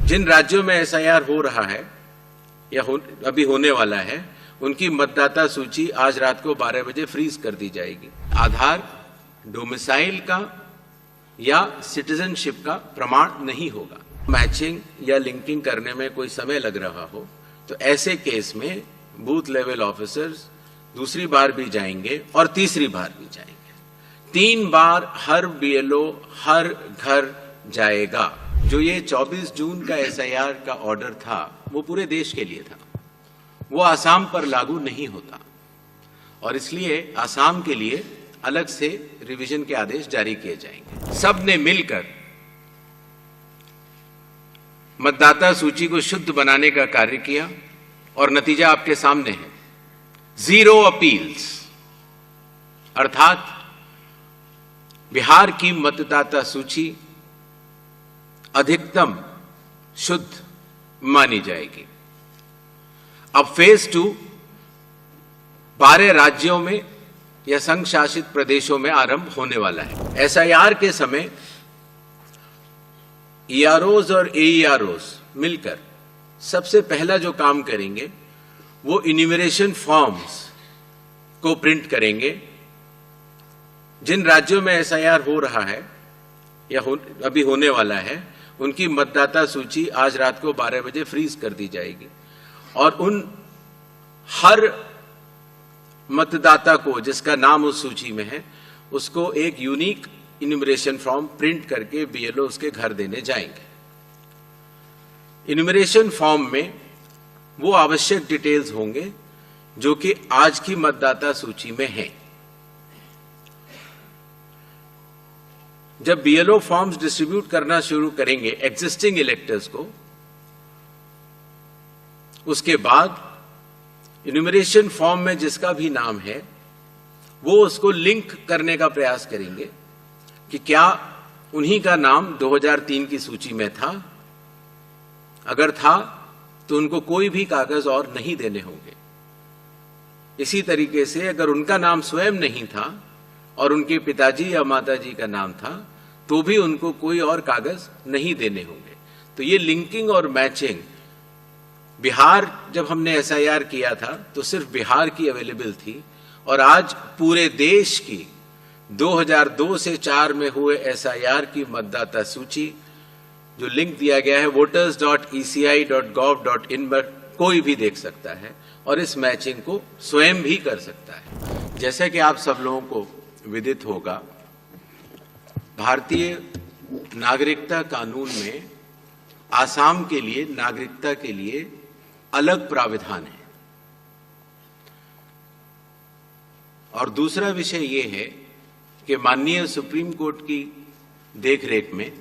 जिन राज्यों में एसआईआर हो रहा है या अभी होने वाला है, उनकी मतदाता सूची आज रात को 12 बजे फ्रीज कर दी जाएगी। आधार डोमिसाइल का या सिटीजनशिप का प्रमाण नहीं होगा। मैचिंग या लिंकिंग करने में कोई समय लग रहा हो तो ऐसे केस में बूथ लेवल ऑफिसर्स दूसरी बार भी जाएंगे और तीसरी बार भी जाएंगे। 3 बार हर बीएलओ हर घर जाएगा। जो ये 24 जून का एसआईआर का ऑर्डर था वो पूरे देश के लिए था, वो आसाम पर लागू नहीं होता और इसलिए आसाम के लिए अलग से रिवीजन के आदेश जारी किए जाएंगे। सब ने मिलकर मतदाता सूची को शुद्ध बनाने का कार्य किया और नतीजा आपके सामने है। 0 अपील्स, अर्थात बिहार की मतदाता सूची अधिकतम शुद्ध मानी जाएगी। अब फेज 2 12 राज्यों में या संघ शासित प्रदेशों में आरंभ होने वाला है। एसआईआर के समय ईआरओज और एईआरओज मिलकर सबसे पहला जो काम करेंगे वो इन्यूमरेशन फॉर्म्स को प्रिंट करेंगे। जिन राज्यों में एसआईआर हो रहा है या अभी होने वाला है, उनकी मतदाता सूची आज रात को 12 बजे फ्रीज कर दी जाएगी और उन हर मतदाता को जिसका नाम उस सूची में है उसको एक यूनिक इन्यूमरेशन फॉर्म प्रिंट करके बीएलओ उसके घर देने जाएंगे। इन्यूमरेशन फॉर्म में वो आवश्यक डिटेल्स होंगे जो कि आज की मतदाता सूची में हैं। जब बीएलओ फॉर्म्स डिस्ट्रीब्यूट करना शुरू करेंगे एग्जिस्टिंग इलेक्टर्स को, उसके बाद इन्यूमरेशन फॉर्म में जिसका भी नाम है वो उसको लिंक करने का प्रयास करेंगे कि क्या उन्हीं का नाम 2003 की सूची में था। अगर था तो उनको कोई भी कागज और नहीं देने होंगे। इसी तरीके से अगर उनका नाम स्वयं नहीं था और उनके पिताजी या माताजी का नाम था तो भी उनको कोई और कागज नहीं देने होंगे। तो ये लिंकिंग और मैचिंग, बिहार जब हमने एसआईआर किया था तो सिर्फ बिहार की अवेलेबल थी और आज पूरे देश की 2002 से 4 में हुए एसआईआर की मतदाता सूची जो लिंक दिया गया है voters.eci.gov.in पर कोई भी देख सकता है और इस मैचिंग को स्वयं भी कर सकता है। जैसे कि आप सब लोगों को विदित होगा, भारतीय नागरिकता कानून में आसाम के लिए नागरिकता के लिए अलग प्राविधान है। और दूसरा विषय यह है कि माननीय सुप्रीम कोर्ट की देखरेख में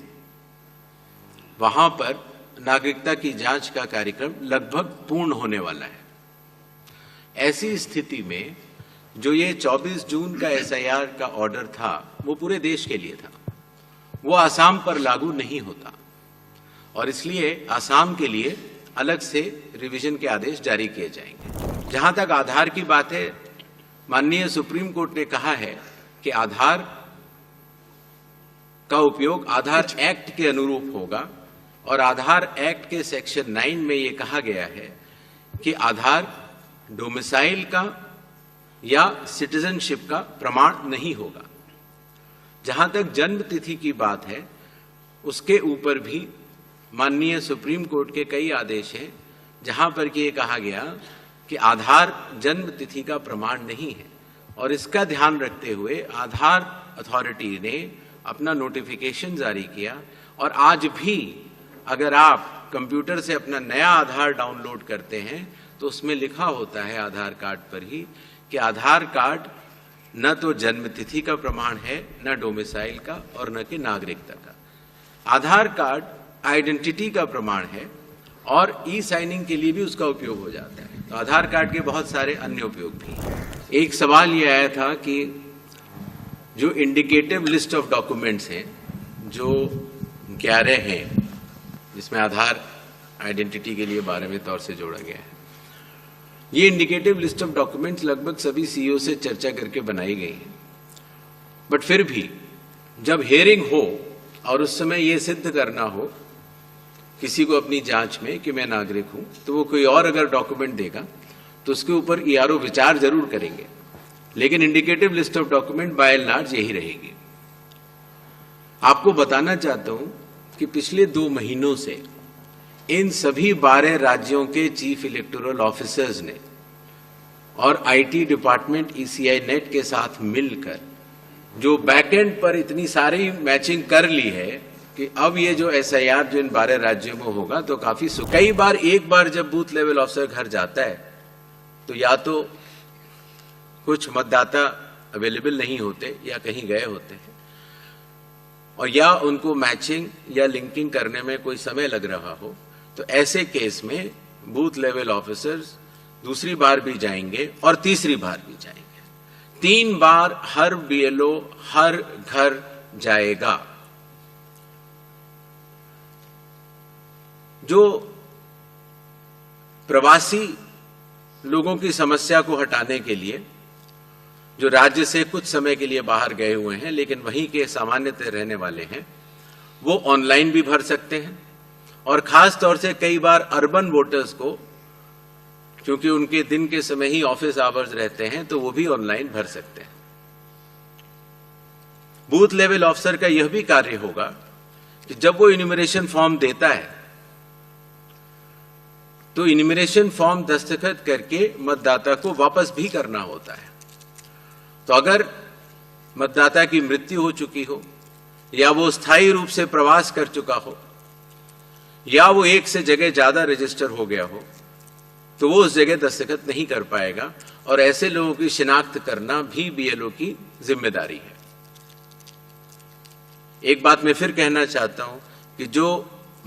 वहां पर नागरिकता की जांच का कार्यक्रम लगभग पूर्ण होने वाला है। ऐसी स्थिति में जो ये 24 जून का एसआईआर का ऑर्डर था वो पूरे देश के लिए था, वो आसाम पर लागू नहीं होता और इसलिए आसाम के लिए अलग से रिवीजन के आदेश जारी किए जाएंगे। जहां तक आधार की बात है, माननीय सुप्रीम कोर्ट ने कहा है कि आधार का उपयोग आधार एक्ट के अनुरूप होगा और आधार एक्ट के सेक्शन 9 में ये कहा गया है कि आधार डोमिसाइल का या सिटीजनशिप का प्रमाण नहीं होगा। जहां तक जन्म तिथि की बात है, उसके ऊपर भी माननीय सुप्रीम कोर्ट के कई आदेश हैं जहां पर कि ये कहा गया कि आधार जन्म तिथि का प्रमाण नहीं है और इसका ध्यान रखते हुए आधार अथॉरिटी ने अपना नोटिफिकेशन जारी किया और आज भी अगर आप कंप्यूटर से अपना नया आधार डाउनलोड करते हैं तो उसमें लिखा होता है आधार कार्ड पर ही कि आधार कार्ड न तो जन्म तिथि का प्रमाण है, न डोमिसाइल का और न कि नागरिकता का। आधार कार्ड आइडेंटिटी का प्रमाण है और ई साइनिंग के लिए भी उसका उपयोग हो जाता है। तो आधार कार्ड के बहुत सारे अन्य उपयोग भी हैं। एक सवाल ये आया था कि जो इंडिकेटिव लिस्ट ऑफ डॉक्यूमेंट्स हैं, जो 11 हैं, जिसमें आधार आइडेंटिटी के लिए 12वें तौर से जोड़ा गया है, ये इंडिकेटिव लिस्ट ऑफ डॉक्यूमेंट्स लगभग सभी सीईओ से चर्चा करके बनाई गई है। बट फिर भी जब हियरिंग हो और उस समय ये सिद्ध करना हो किसी को अपनी जांच में कि मैं नागरिक हूं, तो वो कोई और अगर डॉक्यूमेंट देगा तो उसके ऊपर ईआरओ विचार जरूर करेंगे, लेकिन indicative list of document bye and large यही रहेगी। आपको बताना चाहता हूं कि पिछले 2 महीनों से इन सभी 12 राज्यों के चीफ इलेक्टोरल ऑफिसर्स ने और आईटी डिपार्टमेंट ईसीआई नेट के साथ मिलकर जो बैकएंड पर इतनी सारी मैचिंग कर ली है कि अब ये जो एसआईआर जो इन 12 राज्यों में होगा तो काफी कई बार एक बार जब बूथ लेवल ऑफिसर घर जाता है तो या तो कुछ मतदाता अवेलेबल नहीं होते या कहीं गए होते हैं, और या उनको मैचिंग या लिंकिंग करने में कोई समय लग रहा हो, तो ऐसे केस में बूथ लेवल ऑफिसर्स दूसरी बार भी जाएंगे और तीसरी बार भी जाएंगे। 3 बार हर बीएलओ हर घर जाएगा। जो प्रवासी लोगों की समस्या को हटाने के लिए जो राज्य से कुछ समय के लिए बाहर गए हुए हैं लेकिन वहीं के सामान्यतः रहने वाले हैं, वो ऑनलाइन भी भर सकते हैं, और खास तौर से कई बार अर्बन वोटर्स को, क्योंकि उनके दिन के समय ही ऑफिस आवर्स रहते हैं, तो वो भी ऑनलाइन भर सकते हैं। बूथ लेवल ऑफिसर का यह भी कार्य होगा कि जब वो इन्यूमरेशन फॉर्म देता है तो इन्यूमरेशन फॉर्म दस्तखत करके मतदाता को वापस भी करना होता है। तो अगर मतदाता की मृत्यु हो चुकी हो, या वो स्थायी रूप से प्रवास कर चुका हो, या वो एक से जगह ज्यादा रजिस्टर हो गया हो, तो वो उस जगह दस्तखत नहीं कर पाएगा, और ऐसे लोगों की शिनाख्त करना भी बीएलओ की जिम्मेदारी है। एक बात मैं फिर कहना चाहता हूं कि जो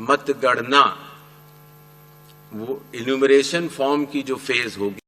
मतगणना, वो इन्यूमरेशन फॉर्म की जो फेज होगी